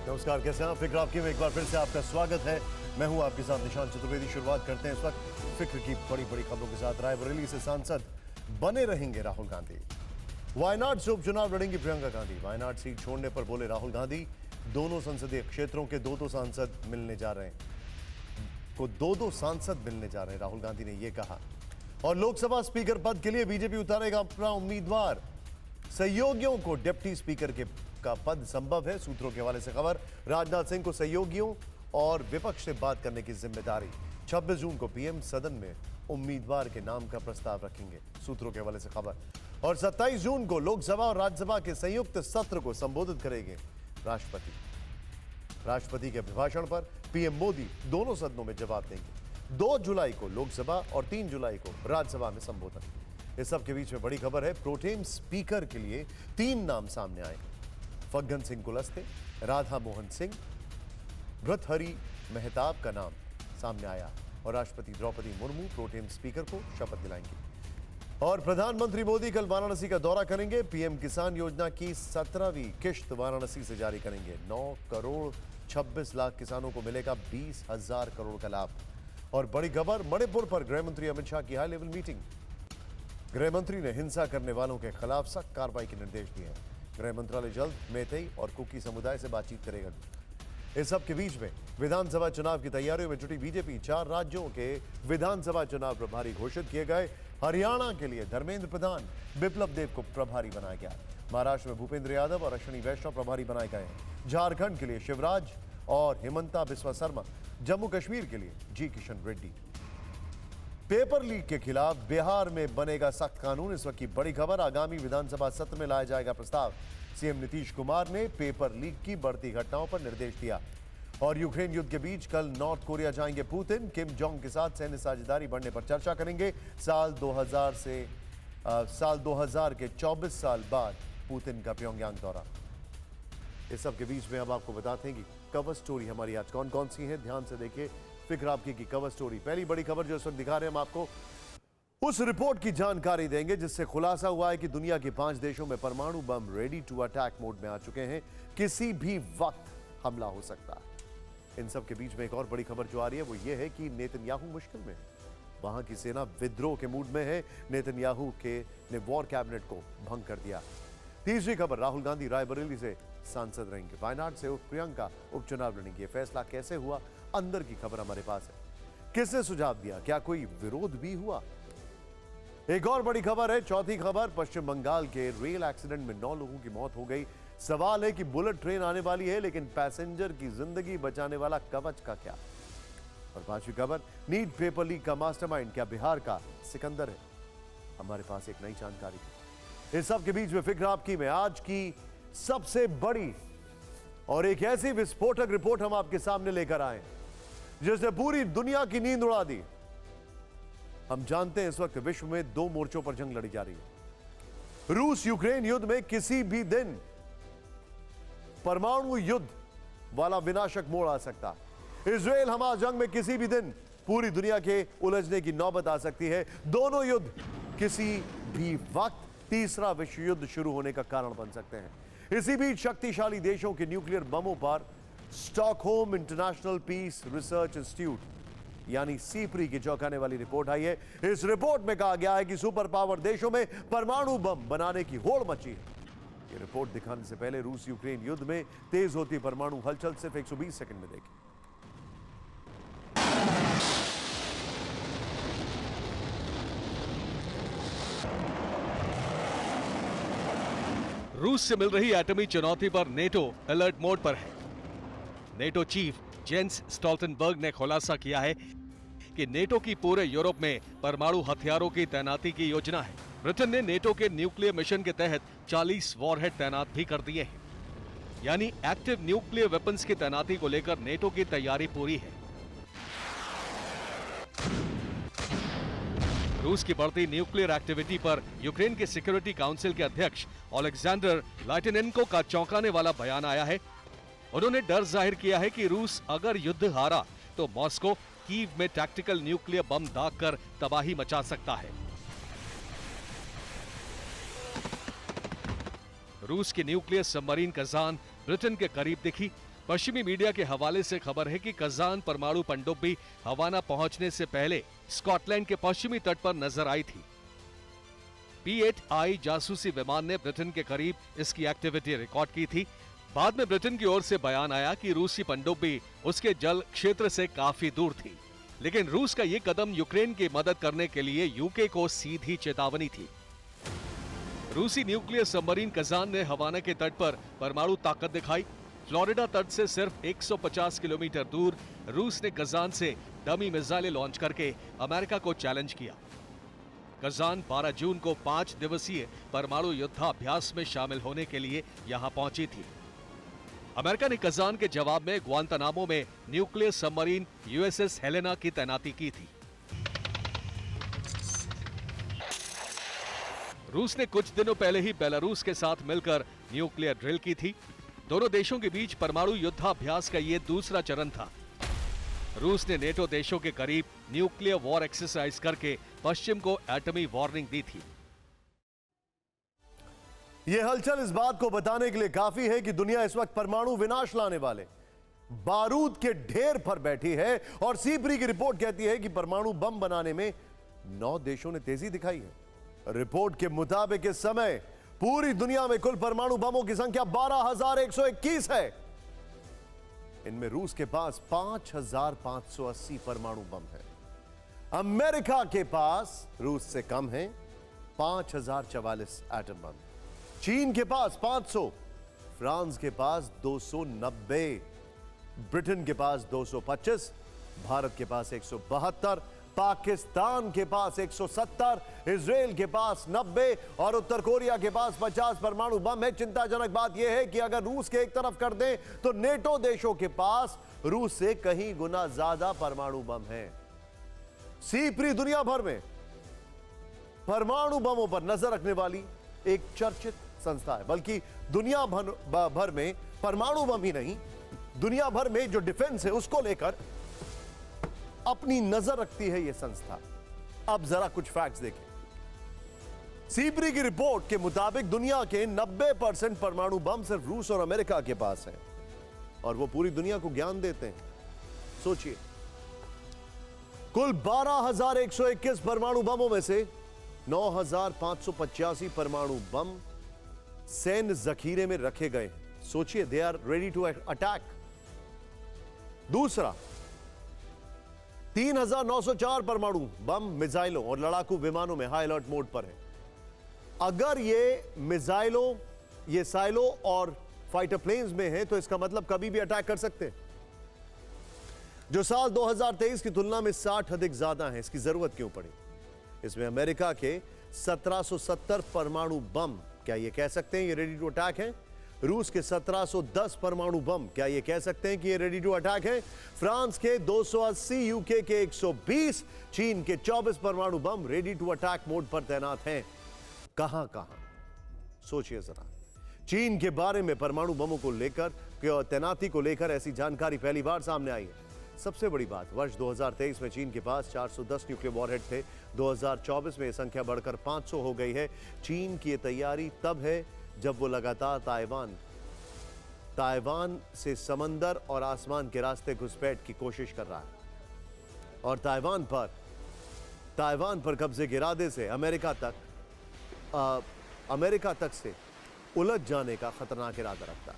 नमस्कार, कैसे हैं आप? फिक्र आपकी में एक बार फिर से आपका स्वागत है। मैं हूं आपके साथ निशांत चतुर्वेदी। शुरुआत करते हैं इस वक्त फिक्र की बड़ी बड़ी खबरों के साथ। रायबरेली से सांसद बने रहेंगे राहुल गांधी। वायनाड से उपचुनाव लड़ेंगी प्रियंका गांधी। वायनाड सीट छोड़ने पर बोले राहुल गांधी, दोनों संसदीय क्षेत्रों के दो सांसद मिलने जा रहे हैं। दो सांसद मिलने जा रहे हैं, राहुल गांधी ने यह कहा। और लोकसभा स्पीकर पद के लिए बीजेपी उतारेगा अपना उम्मीदवार। सहयोगियों को डिप्टी स्पीकर का पद संभव है, सूत्रों के हवाले से खबर। राजनाथ सिंह को सहयोगियों और विपक्ष से बात करने की जिम्मेदारी। 26 जून को पीएम सदन में उम्मीदवार के नाम का प्रस्ताव रखेंगे, सूत्रों के हवाले से खबर। और 27 जून को लोकसभा और राज्यसभा के संयुक्त सत्र को संबोधित करेंगे राष्ट्रपति। राष्ट्रपति के अभिभाषण पर पीएम मोदी दोनों सदनों में जवाब देंगे। 2 जुलाई को लोकसभा और 3 जुलाई को राज्यसभा में संबोधन। इस सब के बीच में बड़ी खबर है, प्रोटेम स्पीकर के लिए 3 नाम सामने आए। फग्गन सिंह कुलस्ते, राधा मोहन सिंह, भृतहरि मेहताब का नाम सामने आया। और राष्ट्रपति द्रौपदी मुर्मू प्रोटेम स्पीकर को शपथ दिलाएंगी। और प्रधानमंत्री मोदी कल वाराणसी का दौरा करेंगे। पीएम किसान योजना की 17वीं किश्त वाराणसी से जारी करेंगे। 9 करोड़ 26 लाख किसानों को मिलेगा 20,000 करोड़ का लाभ। और बड़ी खबर, मणिपुर पर गृह मंत्री अमित शाह की हाई लेवल मीटिंग। गृह मंत्री ने हिंसा करने वालों के खिलाफ सख्त कार्रवाई के निर्देश दिए हैं। गृह मंत्रालय जल्द मेतई और कुकी समुदाय से बातचीत करेगा। इस सब के बीच में विधानसभा चुनाव की तैयारियों में जुटी बीजेपी। 4 राज्यों के विधानसभा चुनाव प्रभारी घोषित किए गए। हरियाणा के लिए धर्मेंद्र प्रधान, बिप्लब देव को प्रभारी बनाया गया। महाराष्ट्र में भूपेंद्र यादव और अश्विनी वैष्णव प्रभारी बनाए गए हैं। झारखंड के लिए शिवराज और हिमंता बिस्वा शर्मा, जम्मू कश्मीर के लिए जी किशन रेड्डी। पेपर लीक के खिलाफ बिहार में बनेगा सख्त कानून। इस वक्त की बड़ी खबर, आगामी विधानसभा सत्र में लाया जाएगा प्रस्ताव। सीएम नीतीश कुमार ने पेपर लीक की बढ़ती घटनाओं पर निर्देश दिया। और यूक्रेन युद्ध के बीच कल नॉर्थ कोरिया जाएंगे पुतिन। किम जोंग के साथ सैन्य साझेदारी बढ़ने पर चर्चा करेंगे। साल 2000 के 24 साल बाद पुतिन का प्योंगयांग दौरा। इस सब के बीच में अब आपको बताते हैं कि कवर स्टोरी हमारी आज कौन कौन सी है। ध्यान से देखिए फिक्र आपकी की कवर स्टोरी। पहली बड़ी खबर जो इस वक्त दिखा रहे हैं हम आपको, उस रिपोर्ट की जानकारी देंगे जिससे खुलासा हुआ है कि दुनिया के 5 देशों में परमाणु बम रेडी टू अटैक मोड में आ चुके हैं। किसी भी वक्त हमला हो सकता है। इन सब के बीच में एक और बड़ी खबर जो आ रही है वो ये है कि नेतन्याहू मुश्किल में है। वहां की सेना विद्रोह के मूड में है। नेतन्याहू ने वॉर कैबिनेट को भंग कर दिया। तीसरी खबर, राहुल गांधी रायबरेली से सांसद रहेंगे। वायनाड से प्रियंका उपचुनाव लड़ेंगे। फैसला कैसे हुआ, अंदर की खबर हमारे पास है। किसने सुझाव दिया, क्या कोई विरोध भी हुआ? एक और बड़ी खबर है, चौथी खबर, पश्चिम बंगाल के रेल एक्सीडेंट में 9 लोगों की मौत हो गई। सवाल है कि बुलेट ट्रेन आने वाली है, लेकिन पैसेंजर की जिंदगी बचाने वाला कवच का क्या? और पांचवी खबर, नीट पेपर लीक का मास्टरमाइंड क्या बिहार का सिकंदर है? हमारे पास एक नई जानकारी है। इस सब के बीच में फिक्र आपकी में आज की सबसे बड़ी और एक ऐसी विस्फोटक रिपोर्ट हम आपके सामने लेकर आए जिसने पूरी दुनिया की नींद उड़ा दी। हम जानते हैं इस वक्त विश्व में 2 मोर्चों पर जंग लड़ी जा रही है। रूस यूक्रेन युद्ध में किसी भी दिन परमाणु युद्ध वाला विनाशक मोड़ आ सकता है। इजराइल हमास जंग में किसी भी दिन पूरी दुनिया के उलझने की नौबत आ सकती है। दोनों युद्ध किसी भी वक्त तीसरा विश्व युद्ध शुरू होने का कारण बन सकते हैं। इसी बीच शक्तिशाली देशों के न्यूक्लियर बमों पर Stockholm International Peace Research Institute यानी सीपरी की चौंकाने वाली रिपोर्ट आई है। इस रिपोर्ट में कहा गया है कि सुपर पावर देशों में परमाणु बम बनाने की होड़ मची है। यह रिपोर्ट दिखाने से पहले रूस यूक्रेन युद्ध में तेज होती परमाणु हलचल सिर्फ 120 सेकंड में देखी। रूस से मिल रही एटमी चुनौती पर नेटो अलर्ट मोड पर है। नेटो चीफ जेंस स्टोल्टनबर्ग ने खुलासा किया है कि नेटो की पूरे यूरोप में परमाणु हथियारों की तैनाती की योजना है। ब्रिटेन ने नेटो के न्यूक्लियर मिशन के तहत 40 वॉरहेड तैनात भी कर दिए हैं। यानी एक्टिव न्यूक्लियर वेपन्स की तैनाती को लेकर नेटो की तैयारी पूरी है। रूस की बढ़ती न्यूक्लियर एक्टिविटी पर यूक्रेन के सिक्योरिटी काउंसिल के अध्यक्ष ओलेक्जेंडर लाइटिनेंको का चौंकाने वाला बयान आया है। उन्होंने डर जाहिर किया है कि रूस अगर युद्ध हारा तो मॉस्को कीव में टैक्टिकल न्यूक्लियर बम दागकर तबाही मचा सकता है। रूस की न्यूक्लियर सबमरीन कजान ब्रिटेन के करीब दिखी पश्चिमी मीडिया के हवाले से खबर है कि कजान परमाणु पनडुब्बी हवाना पहुंचने से पहले स्कॉटलैंड के पश्चिमी तट पर नजर आई थी। P8I जासूसी विमान ने ब्रिटेन के करीब इसकी एक्टिविटी रिकॉर्ड की थी। बाद में ब्रिटेन की ओर से बयान आया कि रूसी पनडुब्बी उसके जल क्षेत्र से काफी दूर थी, लेकिन रूस का यह कदम यूक्रेन की मदद करने के लिए यूके को सीधी चेतावनी थी। रूसी न्यूक्लियर सबमरीन कजान ने हवाना के तट पर परमाणु ताकत दिखाई। फ्लोरिडा तट से सिर्फ 150 किलोमीटर दूर रूस ने कजान से डमी मिसाइलें लॉन्च करके अमेरिका को चैलेंज किया। कजान 12 जून को 5 दिवसीय परमाणु युद्धाभ्यास में शामिल होने के लिए यहां पहुंची थी। अमेरिका ने कजान के जवाब में ग्वांतानामो में न्यूक्लियर सबमरीन USS हेलेना की तैनाती की थी। रूस ने कुछ दिनों पहले ही बेलारूस के साथ मिलकर न्यूक्लियर ड्रिल की थी। दोनों देशों के बीच परमाणु युद्धाभ्यास का यह दूसरा चरण था। रूस ने नेटो देशों के करीब न्यूक्लियर वॉर एक्सरसाइज करके पश्चिम को एटमी वार्निंग दी थी। यह हलचल इस बात को बताने के लिए काफी है कि दुनिया इस वक्त परमाणु विनाश लाने वाले बारूद के ढेर पर बैठी है और सीप्री की रिपोर्ट कहती है कि परमाणु बम बनाने में 9 देशों ने तेजी दिखाई है। रिपोर्ट के मुताबिक इस समय पूरी दुनिया में कुल परमाणु बमों की संख्या 12,121 है। इनमें रूस के पास 5,580 परमाणु बम है। अमेरिका के पास रूस से कम है 5,044 एटम बम। चीन के पास 500, फ्रांस के पास 290, ब्रिटेन के पास 225, भारत के पास 172, पाकिस्तान के पास 170, इजराइल के पास 90 और उत्तर कोरिया के पास 50 परमाणु बम है। चिंताजनक बात यह है कि अगर रूस के एक तरफ कर दें तो नेटो देशों के पास रूस से कहीं गुना ज्यादा परमाणु बम है। सीप्री दुनिया भर में परमाणु बमों पर नजर रखने वाली एक चर्चित संस्था है, बल्कि दुनिया भर में परमाणु बम ही नहीं, दुनिया भर में जो डिफेंस है उसको लेकर अपनी नजर रखती है यह संस्था। अब जरा कुछ फैक्ट्स देखें। सीप्री की रिपोर्ट के मुताबिक दुनिया के 90% परमाणु बम सिर्फ रूस और अमेरिका के पास हैं और वो पूरी दुनिया को ज्ञान देते हैं। सोचिए, कुल 12,121 परमाणु बमों में से 9,585 परमाणु बम सैन्य जखीरे में रखे गए। सोचिए, they are ready to attack. दूसरा, 3,904 परमाणु बम मिसाइलों और लड़ाकू विमानों में हाई अलर्ट मोड पर है। अगर ये मिसाइलों, ये साइलो और फाइटर प्लेन्स में है तो इसका मतलब कभी भी अटैक कर सकते हैं, जो साल 2023 की तुलना में 60 अधिक ज्यादा है। इसकी जरूरत क्यों पड़ी? इसमें अमेरिका के 1770 परमाणु बम, क्या ये कह सकते हैं ये रेडी टू अटैक है? रूस के 1710 परमाणु बम, क्या ये कह सकते हैं कि ये रेडी टू अटैक है? फ्रांस के 280, यूके के 120, चीन के 24 परमाणु बम रेडी टू अटैक मोड पर तैनात हैं। कहां कहां? सोचिए जरा। चीन के बारे में परमाणु बमों को लेकर, तैनाती को लेकर ऐसी जानकारी पहली बार सामने आई है। सबसे बड़ी बात, वर्ष 2023 में चीन के पास 410 न्यूक्लियर वॉरहेड थे। 2024 में यह संख्या बढ़कर 500 हो गई है। चीन की यह तैयारी तब है जब वो लगातार ताइवान से समंदर और आसमान के रास्ते घुसपैठ की कोशिश कर रहा है और ताइवान पर कब्जे के इरादे से अमेरिका तक से उलझ जाने का खतरनाक इरादा रखता है।